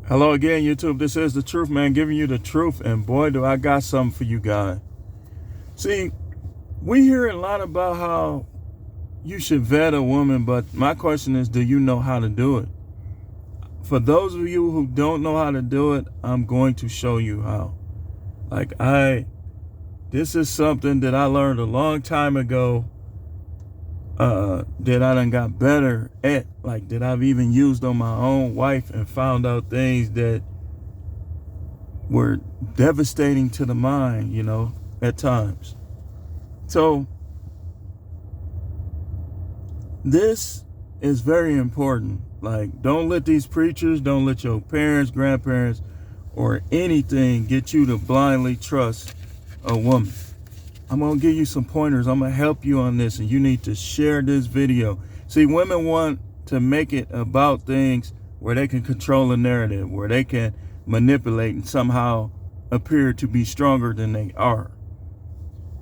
Hello again, YouTube. This is the Truth Man giving you the truth, and boy, do I got something for you guys. See, we hear a lot about how you should vet a woman, but my question is, do you know how to do it? For those of you who don't know how to do it, I'm going to show you how. This is something that I learned a long time ago, that I done got better at, that I've even used on my own wife and found out things that were devastating to the mind, at times. So this is very important. Don't let these preachers, don't let your parents, grandparents, or anything get you to blindly trust a woman. I'm going to give you some pointers. I'm going to help you on this, and you need to share this video. See, women want to make it about things where they can control the narrative, where they can manipulate and somehow appear to be stronger than they are.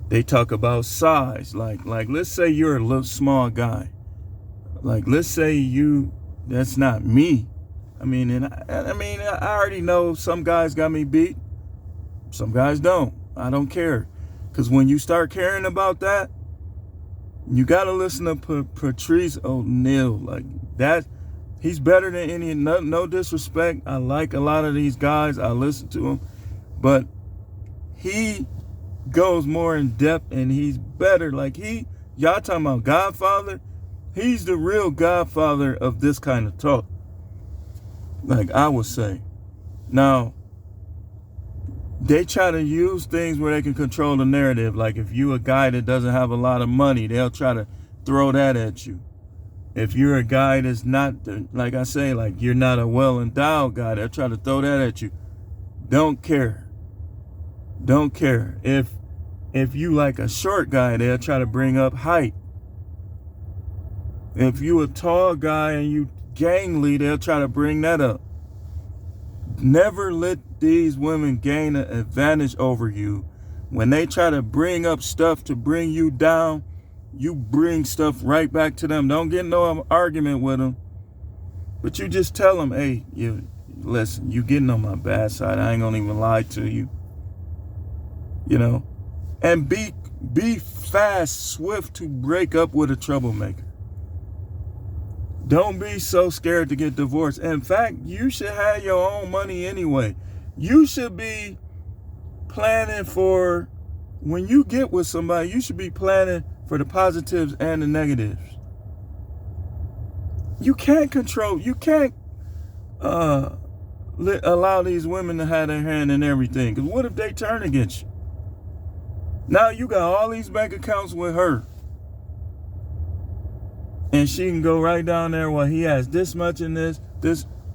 They talk about size. Like let's say you're a little small guy. Let's say that's not me. I already know some guys got me beat. Some guys don't. I don't care. Because when you start caring about that, you got to listen to Patrice O'Neal. He's better than any, no disrespect. I like a lot of these guys. I listen to him. But he goes more in depth, and he's better. Y'all talking about Godfather? He's the real Godfather of this kind of talk. I would say. Now, they try to use things where they can control the narrative. If you a guy that doesn't have a lot of money, they'll try to throw that at you. If you're a guy that's not, you're not a well-endowed guy, they'll try to throw that at you. Don't care. Don't care. If you like a short guy, they'll try to bring up height. If you a tall guy and you gangly, they'll try to bring that up. Never let these women gain an advantage over you. When they try to bring up stuff to bring you down, you bring stuff right back to them. Don't get no argument with them. But you just tell them, hey, listen, you getting on my bad side. I ain't gonna even lie to you. And be fast, swift to break up with a troublemaker. Don't be so scared to get divorced. In fact, you should have your own money anyway. You should be planning for, when you get with somebody, you should be planning for the positives and the negatives. You can't allow these women to have their hand in everything. Because what if they turn against you? Now you got all these bank accounts with her. And she can go right down there, well, he has this much in this.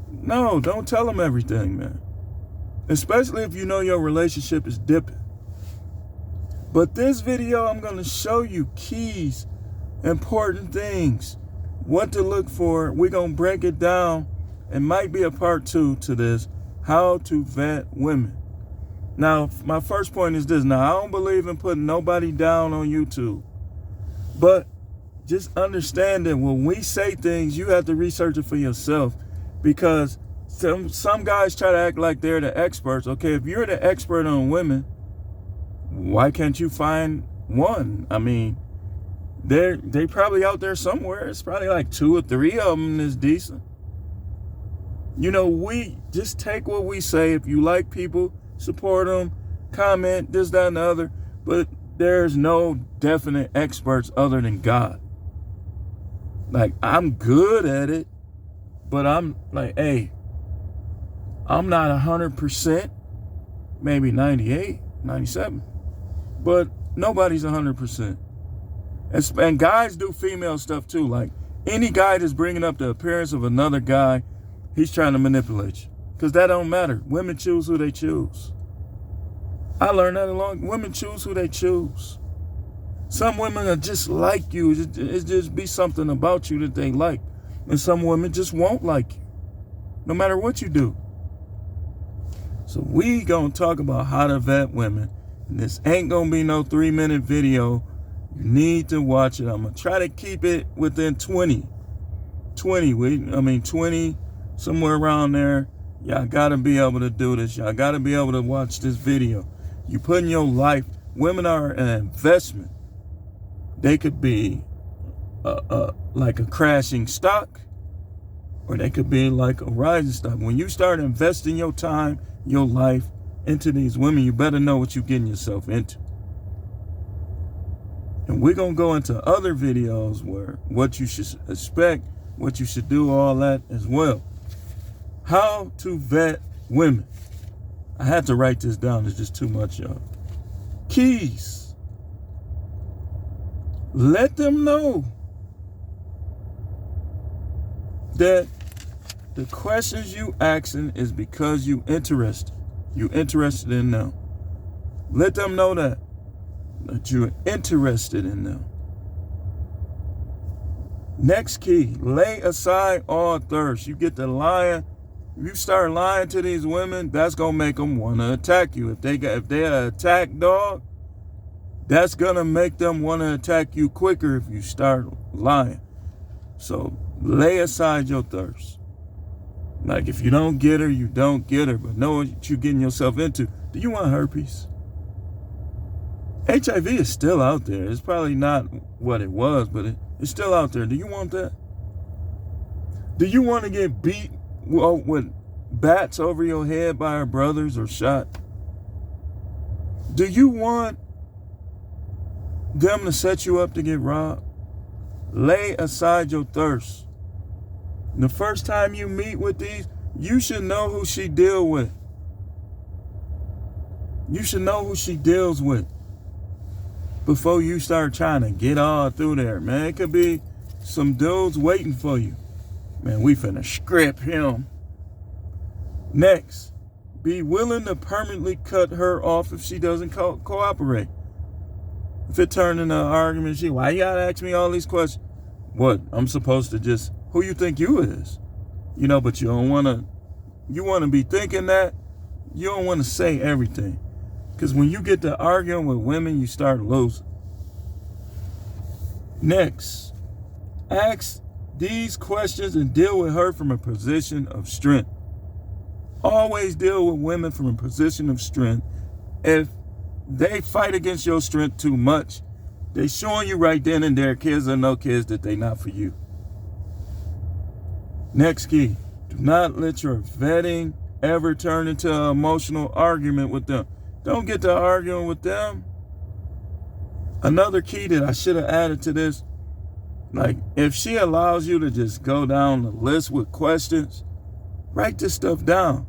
No, don't tell him everything, man. Especially if you know your relationship is dipping. But this video, I'm going to show you keys, important things, what to look for. We're going to break it down. It might be a part 2 to this, how to vet women. Now, my first point is this. Now, I don't believe in putting nobody down on YouTube. But just understand that when we say things, you have to research it for yourself, because some guys try to act like they're the experts. Okay, if you're the expert on women, why can't you find one? They probably out there somewhere. It's probably 2 or 3 of them that's decent. We just take what we say. If you like people, support them, comment, this, that, and the other. But there's no definite experts other than God. I'm good at it, but I'm hey, I'm not 100%, maybe 98, 97, but nobody's 100%. And guys do female stuff too. Any guy that's bringing up the appearance of another guy, he's trying to manipulate you, because that don't matter. Women choose who they choose. I learned that women choose who they choose. Some women are just like you. It just be something about you that they like. And some women just won't like you, no matter what you do. So we gonna talk about how to vet women. And this ain't gonna be no 3-minute video. You need to watch it. I'm gonna try to keep it within 20, somewhere around there. Y'all gotta be able to do this. Y'all gotta be able to watch this video. You put in your life. Women are an investment. They could be like a crashing stock, or they could be like a rising stock. When you start investing your time, your life into these women, you better know what you're getting yourself into. And we're going to go into other videos where what you should expect, what you should do, all that as well. How to vet women. I had to write this down. It's just too much, y'all. Keys. Let them know that the questions you asking is because you interested. You interested in them. Let them know that you're interested in them. Next key, lay aside all thirst. You get to lying. If you start lying to these women, that's gonna make them want to attack you. If they're an attack dog, that's gonna make them want to attack you quicker if you start lying. So lay aside your thirst. Like, if you don't get her, you don't get her, but know what you're getting yourself into. Do you want herpes? HIV is still out there. It's probably not what it was, but it's still out there. Do you want that? Do you want to get beat with bats over your head by our brothers or shot? Do you want them to set you up to get robbed? Lay aside your thirst. The first time you meet with these, you should know who she deal with. You should know who she deals with before you start trying to get all through there, man. It could be some dudes waiting for you. Man, we finna script him. Next, be willing to permanently cut her off if she doesn't cooperate. If it turned into an argument, why you gotta ask me all these questions? What, I'm supposed to just, who you think you is? You know, but you wanna be thinking that. You don't wanna say everything. Because when you get to arguing with women, you start losing. Next, ask these questions and deal with her from a position of strength. Always deal with women from a position of strength. If they fight against your strength too much, they showing you right then and there, kids or no kids, that they not for you. Next key, do not let your vetting ever turn into an emotional argument with them. Don't get to arguing with them. Another key that I should have added to this, like, if she allows you to just go down the list with questions, write this stuff down.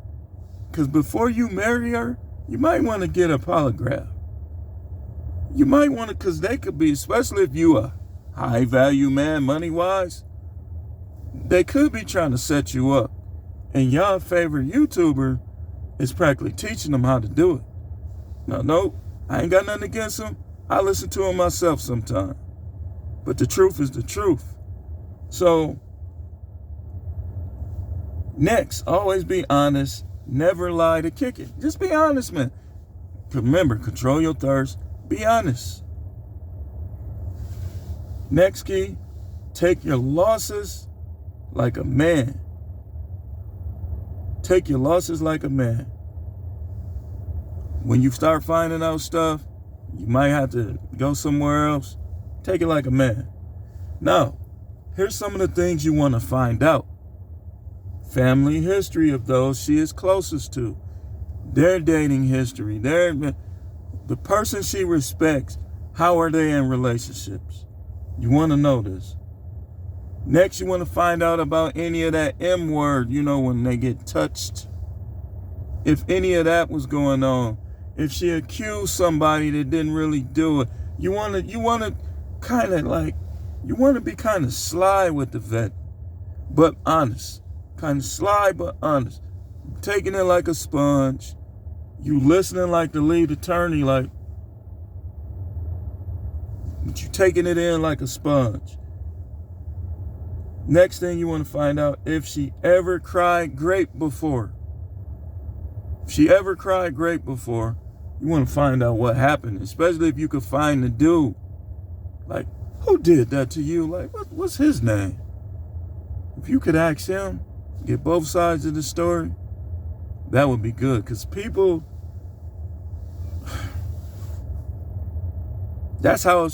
Because before you marry her, you might want to get a polygraph. You might want to, because they could be, especially if you a high value man, money-wise, they could be trying to set you up. And y'all favorite YouTuber is practically teaching them how to do it. Now, nope, I ain't got nothing against him. I listen to him myself sometimes. But the truth is the truth. So, next, always be honest. Never lie to kick it. Just be honest, man. Remember, control your thirst. Be honest. Next key, take your losses like a man. Take your losses like a man. When you start finding out stuff, you might have to go somewhere else. Take it like a man. Now, here's some of the things you want to find out. Family history of those she is closest to. Their dating history. The person she respects. How are they in relationships? You want to know this. Next, you want to find out about any of that M word, when they get touched. If any of that was going on. If she accused somebody that didn't really do it. You want to be kind of sly with the vet, but honest. Kind of sly, but honest. Taking it like a sponge. You listening like the lead attorney, but you taking it in like a sponge. Next thing you want to find out, if she ever cried grape before. If she ever cried grape before, you want to find out what happened, especially if you could find the dude. Like, who did that to you? Like, what's his name? If you could ask him, get both sides of the story, That would be good, because people, that's how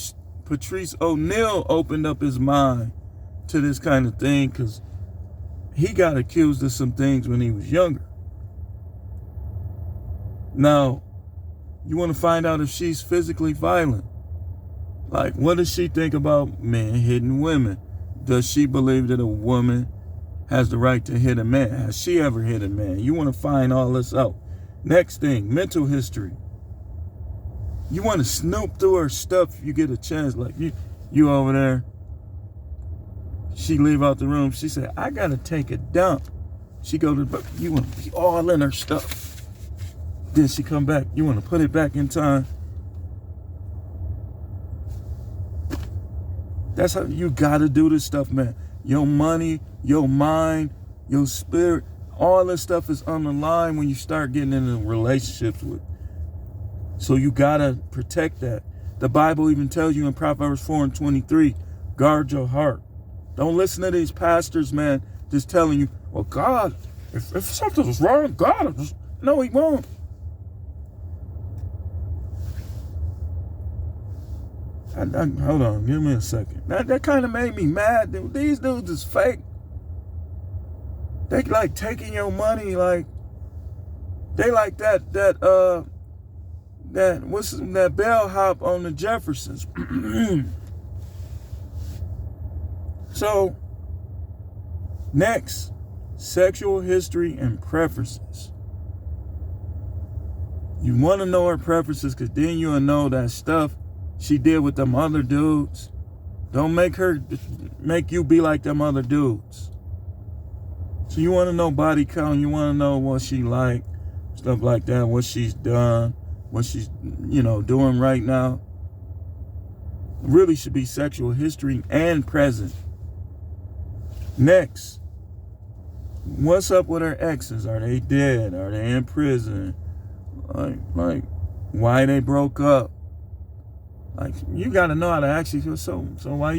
Patrice O'Neal opened up his mind to this kind of thing, because he got accused of some things when he was younger. Now, you want to find out if she's physically violent. Like, what does she think about men hitting women? Does she believe that a woman has the right to hit a man? Has she ever hit a man? You want to find all this out. Next thing, mental history. You want to snoop through her stuff if you get a chance. Like, you over there. She leave out the room. She said, I got to take a dump. She go to the, you want to be all in her stuff. Then she come back. You want to put it back in time. That's how you got to do this stuff, man. Your money, your mind, your spirit, all this stuff is on the line when you start getting into relationships with. So you got to protect that. The Bible even tells you in Proverbs 4:23, guard your heart. Don't listen to these pastors, man, just telling you, well, God, if something's wrong, God, no, he won't. Hold on, give me a second. That kind of made me mad. These dudes is fake. They like taking your money, like they like that bellhop on the Jeffersons. So, next, sexual history and preferences. You want to know her preferences, because then you'll know that stuff she did with them other dudes. Don't make you be like them other dudes. So you want to know body count. You want to know what she like, stuff like that, what she's done, what she's, doing right now. It really should be sexual history and present. Next, what's up with her exes? Are they dead? Are they in prison? Like why they broke up? Like, you got to know how to actually feel. So what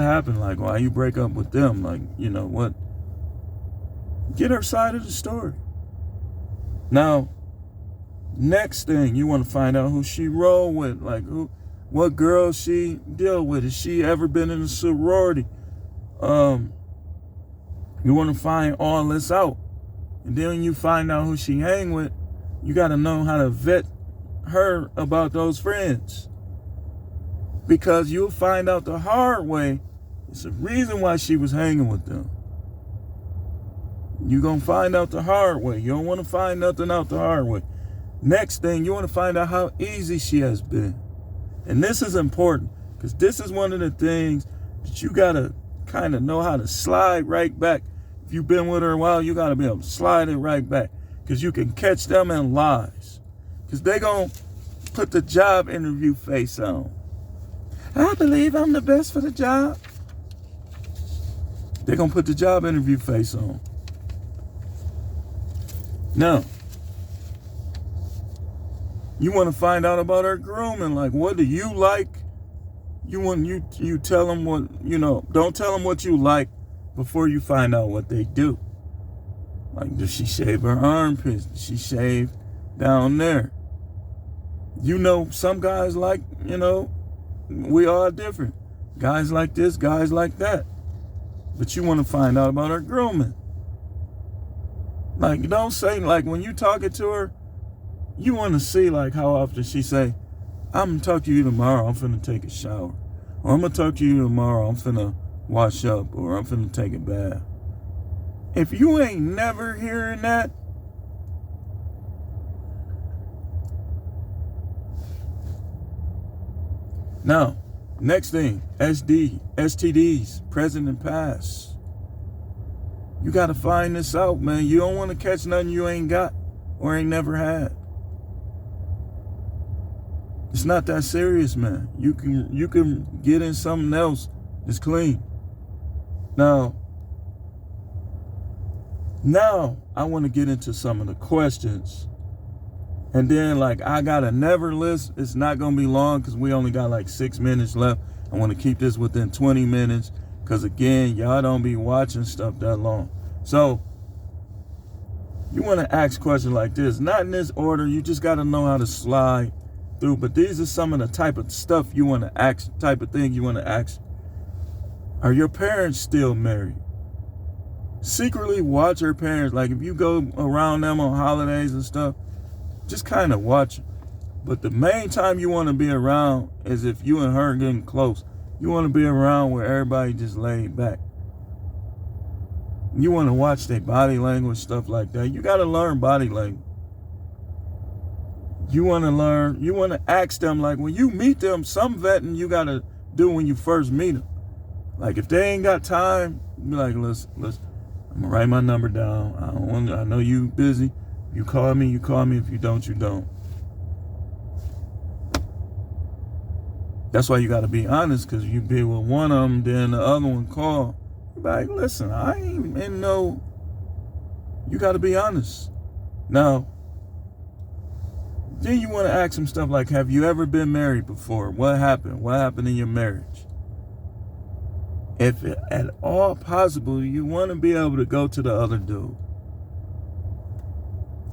happened? Like, why you break up with them? Like, what? Get her side of the story. Now, next thing, you want to find out who she roll with. Like, what girls she deal with. Has she ever been in a sorority? You want to find all this out. And then when you find out who she hang with, you got to know how to vet her about those friends, because you'll find out the hard way. It's a reason why she was hanging with them. You're gonna find out the hard way. You don't want to find nothing out the hard way. Next thing, you want to find out how easy she has been. And this is important, because this is one of the things that you gotta kind of know how to slide right back. If you've been with her a while, you gotta be able to slide it right back, because you can catch them in lies. Because they going to put the job interview face on. I believe I'm the best for the job. They're going to put the job interview face on. Now, you want to find out about her grooming. Like, what do you like? You tell them what, don't tell them what you like before you find out what they do. Like, does she shave her armpits? Does she shave down there? Some guys like, we all different. Guys like this, guys like that. But you want to find out about her grooming. Like, don't say, like, when you talking to her, you want to see, like, how often she say, I'm going to talk to you tomorrow, I'm finna take a shower. Or I'm going to talk to you tomorrow, I'm finna wash up. Or I'm finna take a bath. If you ain't never hearing that, now, next thing, STDs, present and past. You got to find this out, man. You don't want to catch nothing you ain't got or ain't never had. It's not that serious, man. You can get in something else that's clean. Now, I want to get into some of the questions. And then, like, I got a never list. It's not going to be long, because we only got like 6 minutes left. I want to keep this within 20 minutes. Because, again, y'all don't be watching stuff that long. So, You want to ask questions like this, not in this order. You just got to know how to slide through. But these are some of the type of stuff you want to ask, type of thing you want to ask. Are your parents still married? Secretly watch her parents. Like if you go around them on holidays and stuff, just kind of watch them. But the main time you want to be around is if you and her are getting close. You want to be around where everybody just laid back. You want to watch their body language, stuff like that. You got to learn body language. You want to learn, you want to ask them, like when you meet them, some vetting you got to do when you first meet them. Like if they ain't got time, be like, listen, I'm going to write my number down. I know you busy. You call me, you call me. If you don't, you don't. That's why you got to be honest, because you be with one of them, then the other one call. You be like, listen, I ain't in no. You got to be honest. Now, then you want to ask them stuff like, have you ever been married before? What happened? What happened in your marriage? If at all possible, you want to be able to go to the other dude.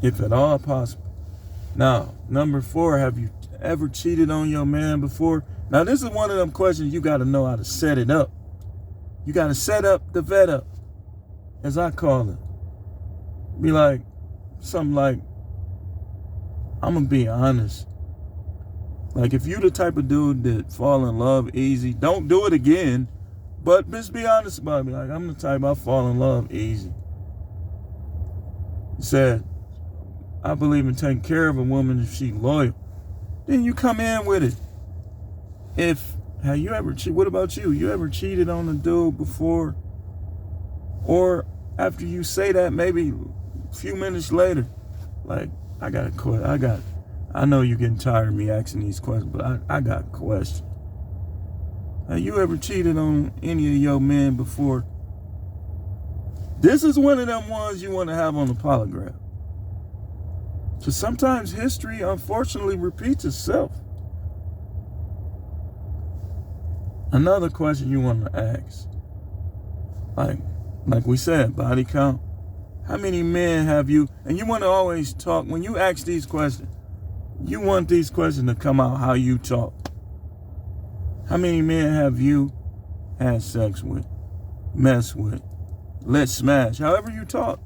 If at all possible. Now, number 4, have you ever cheated on your man before? Now, this is one of them questions you got to know how to set it up. You got to set up the vet up, as I call it. Be like, something like, I'm going to be honest. Like, if you the type of dude that fall in love easy, don't do it again. But just be honest about it. Be like, I'm the type I fall in love easy. He said, I believe in taking care of a woman if she's loyal. Then you come in with it. Have you ever cheated? What about you? You ever cheated on a dude before? Or after you say that, maybe a few minutes later, like, I know you're getting tired of me asking these questions, but I got a question. Have you ever cheated on any of your men before? This is one of them ones you want to have on the polygraph. So sometimes history, unfortunately, repeats itself. Another question you want to ask, like we said, body count. How many men have you, and you want to always talk, when you ask these questions, you want these questions to come out how you talk. How many men have you had sex with, messed with, let smash, however you talk?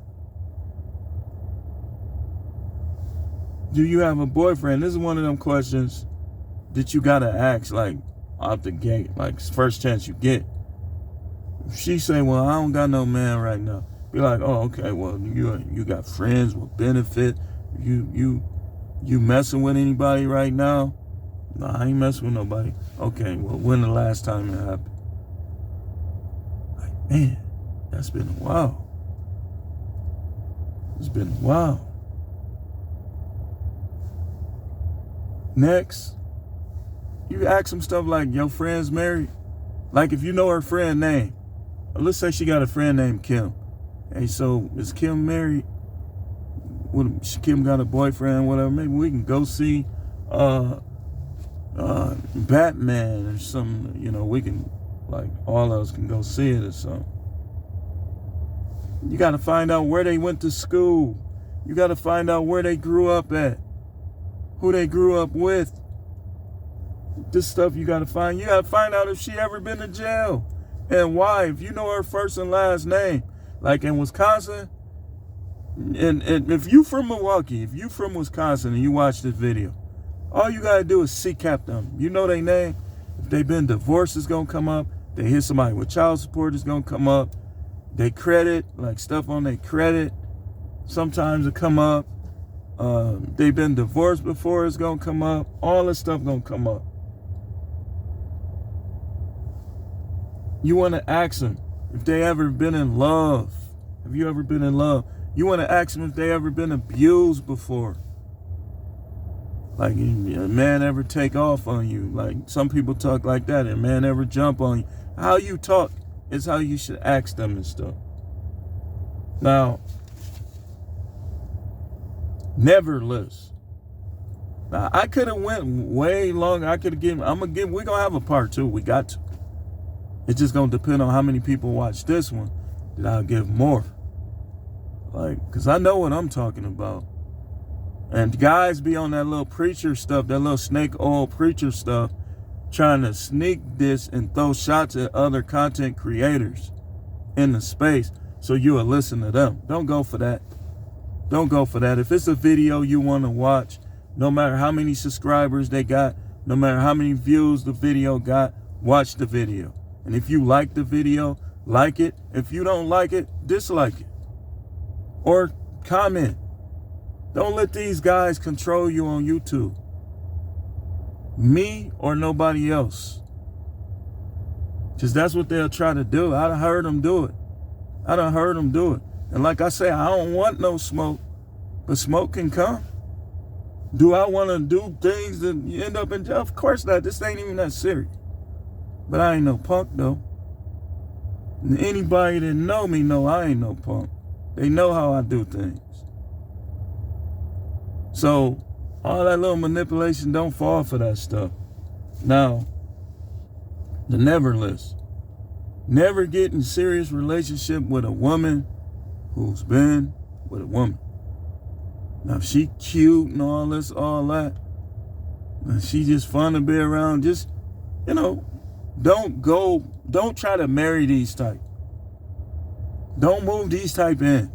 Do you have a boyfriend? This is one of them questions that you got to ask, like, out the gate, like first chance you get. If she say, well, I don't got no man right now, be like, oh, okay, well, you got friends with benefit. You messing with anybody right now? No, I ain't messing with nobody. Okay, well, when the last time it happened? Like, man, that's been a while. It's been a while. Next, you ask them stuff like, your friend's married? Like if you know her friend name. Let's say she got a friend named Kim. Hey, so is Kim married? Kim got a boyfriend, whatever. Maybe we can go see Batman or something. We can, like, all of us can go see it or something. You got to find out where they went to school. You got to find out where they grew up at. Who they grew up with. This stuff you got to find. You got to find out if she ever been to jail and why. If you know her first and last name, like in Wisconsin, and if you from Milwaukee, if you from Wisconsin and you watch this video, all you got to do is CCAP them. You know their name. If they been divorced, it's going to come up. They hit somebody with child support, it's going to come up. They credit, like stuff on their credit, sometimes it come up. They've been divorced before, it's going to come up. All this stuff going to come up. You want to ask them if they ever been in love. Have you ever been in love? You want to ask them if they ever been abused before. Like, a man ever take off on you? Like, some people talk like that. A man ever jump on you? How you talk is how you should ask them and stuff. Now, never list. Now, I could have went way longer. I could have given, we're going to have a part 2. We got to. It's just going to depend on how many people watch this one that I'll give more. Like, because I know what I'm talking about. And guys be on that little preacher stuff, that little snake oil preacher stuff, trying to sneak this and throw shots at other content creators in the space so you will listen to them. Don't go for that. Don't go for that. If it's a video you want to watch, no matter how many subscribers they got, no matter how many views the video got, watch the video. And if you like the video, like it. If you don't like it, dislike it. Or comment. Don't let these guys control you on YouTube. Me or nobody else. Because that's what they'll try to do. I done heard them do it. And like I say, I don't want no smoke. But smoke can come. Do I want to do things that you end up in jail? Of course not. This ain't even that serious. But I ain't no punk, though. And anybody that know me know I ain't no punk. They know how I do things. So, all that little manipulation, don't fall for that stuff. Now, the never list. Never get in serious relationship with a woman who's been with a woman. Now, if she cute and all that, and she just fun to be around, just, don't try to marry these type. Don't move these type in.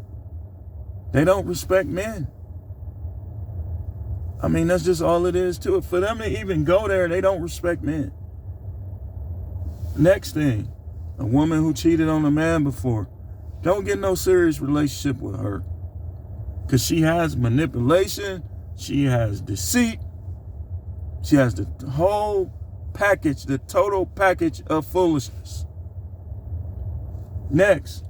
They don't respect men. I mean, that's just all it is to it. For them to even go there, they don't respect men. Next thing, a woman who cheated on a man before, don't get no serious relationship with her. Because she has manipulation, she has deceit, she has the whole package, the total package of foolishness. Next,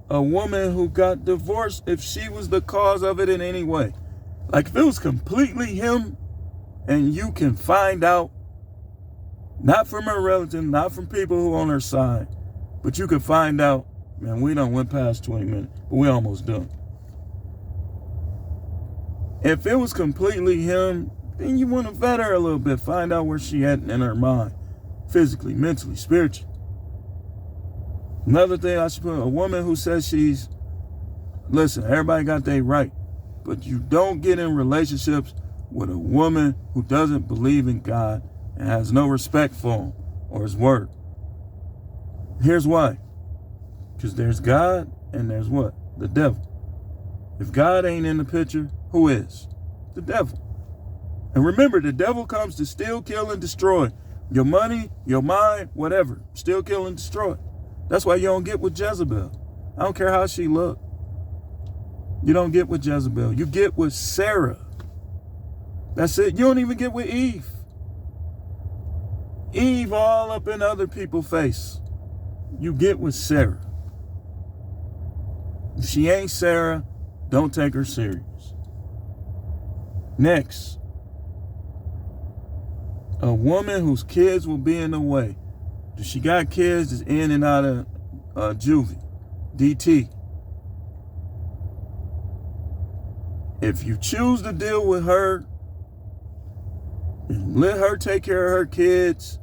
a woman who got divorced if she was the cause of it in any way. Like if it was completely him and you can find out, not from her relatives, not from people who on her side, but you can find out, man, we done went past 20 minutes, but we almost done. If it was completely him, then you want to vet her a little bit, find out where she at in her mind, physically, mentally, spiritually. Another thing I should put, a woman who says listen, everybody got their right, but you don't get in relationships with a woman who doesn't believe in God and has no respect for him or his word. Here's why. Because there's God and there's what? The devil. If God ain't in the picture, who is? The devil. And remember, the devil comes to steal, kill, and destroy. Your money, your mind, whatever. Steal, kill, and destroy. That's why you don't get with Jezebel. I don't care how she look. You don't get with Jezebel. You get with Sarah. That's it. You don't even get with Eve. Eve all up in other people's face. You get with Sarah. If she ain't Sarah, don't take her serious. Next, a woman whose kids will be in the way. If she got kids that's in and out of juvie, DT. If you choose to deal with her, and let her take care of her kids,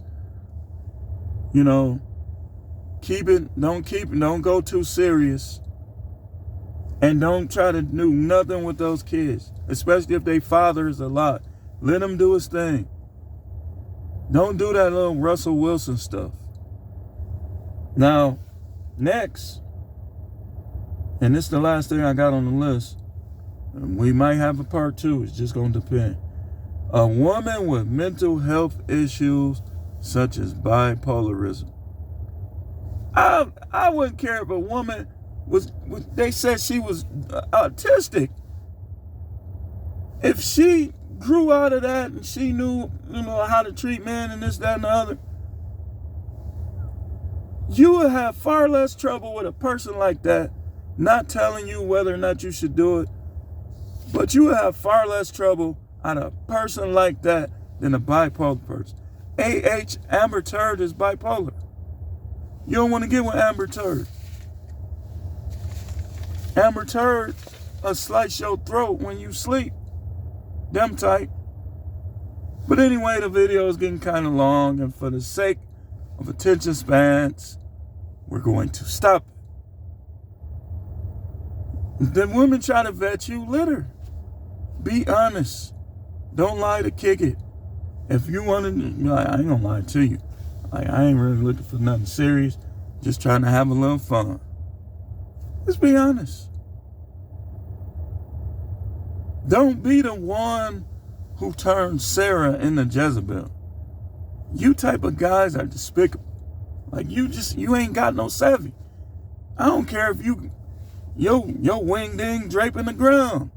don't go too serious. And don't try to do nothing with those kids, especially if their father is alive. Let him do his thing. Don't do that little Russell Wilson stuff. Now, next, and this is the last thing I got on the list, and we might have a part 2, it's just going to depend. A woman with mental health issues such as bipolarism. I wouldn't care if a woman they said she was autistic. If she grew out of that and she knew, how to treat men and this, that, and the other, you would have far less trouble with a person like that not telling you whether or not you should do it. But you would have far less trouble on a person like that than a bipolar person. Amber Turd is bipolar. You don't want to get with Amber Turd. Amber Turd slice your throat when you sleep. Them type. But anyway, the video is getting kind of long, and for the sake of attention spans, we're going to stop. The women try to vet you, let her. Be honest. Don't lie to kick it. If you want to, like, I ain't gonna lie to you. Like, I ain't really looking for nothing serious. Just trying to have a little fun. Let's be honest. Don't be the one who turned Sarah into Jezebel. You type of guys are despicable. Like, you ain't got no savvy. I don't care if your wing ding draping the ground.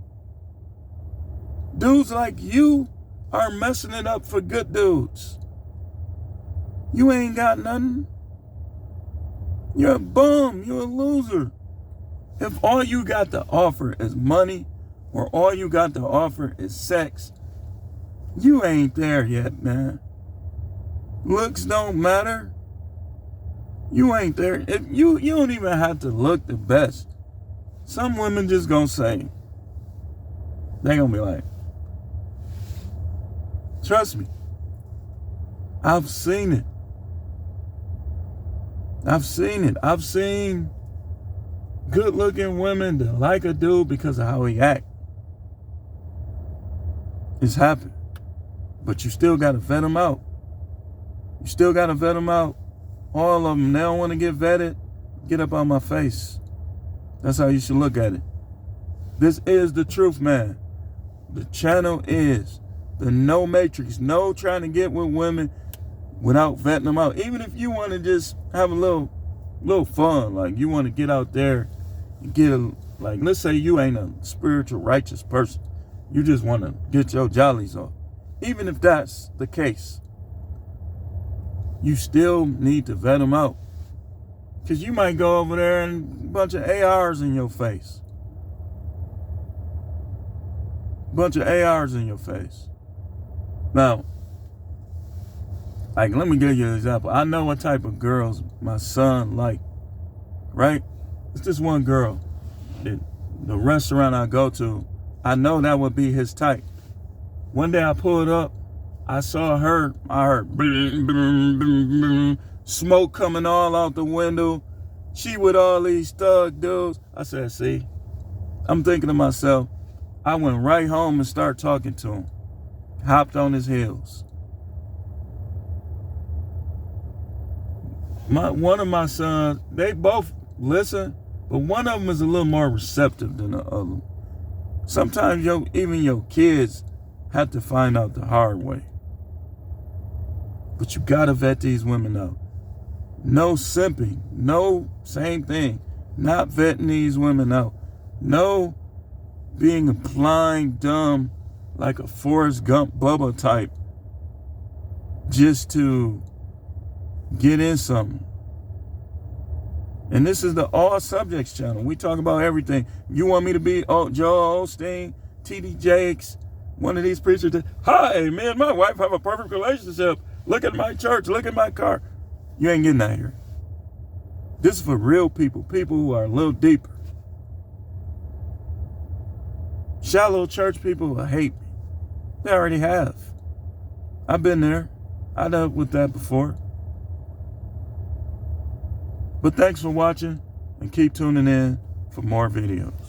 Dudes like you are messing it up for good dudes. You ain't got nothing. You're a bum. You're a loser. If all you got to offer is money, or all you got to offer is sex, you ain't there yet, man. Looks don't matter. You ain't there. If you don't even have to look the best. Some women just gonna say, they gonna be like, trust me, I've seen it. I've seen good-looking women that like a dude because of how he act. It's happened. But you still got to vet them out. You still got to vet them out. All of them, they don't want to get vetted. Get up on my face. That's how you should look at it. This is the truth, man. The channel is the no matrix. No trying to get with women without vetting them out. Even if you want to just have a little fun, like you want to get out there and get like, let's say you ain't a spiritual righteous person. You just want to get your jollies off. Even if that's the case, you still need to vet them out. Because you might go over there and a bunch of ARs in your face. Bunch of ARs in your face. Now, like, let me give you an example. I know what type of girls my son like, right? It's this one girl. The restaurant I go to, I know that would be his type. One day I pulled up, I saw her, I heard boom, boom, boom, boom, smoke coming all out the window. She with all these thug dudes. I said, see, I'm thinking to myself, I went right home and started talking to him. Hopped on his heels. One of my sons, they both listen, but one of them is a little more receptive than the other. Sometimes even your kids have to find out the hard way. But you gotta vet these women out. No simping, no same thing. Not vetting these women out. No being a blind, dumb, like a Forrest Gump Bubba type, just to get in something. And this is the All Subjects channel. We talk about everything. You want me to be Joel Osteen, T.D. Jakes, one of these preachers that, hi, me and my wife have a perfect relationship. Look at my church. Look at my car. You ain't getting that here. This is for real people. People who are a little deeper. Shallow church people will hate me. They already have. I've been there. I dealt with that before. But thanks for watching and keep tuning in for more videos.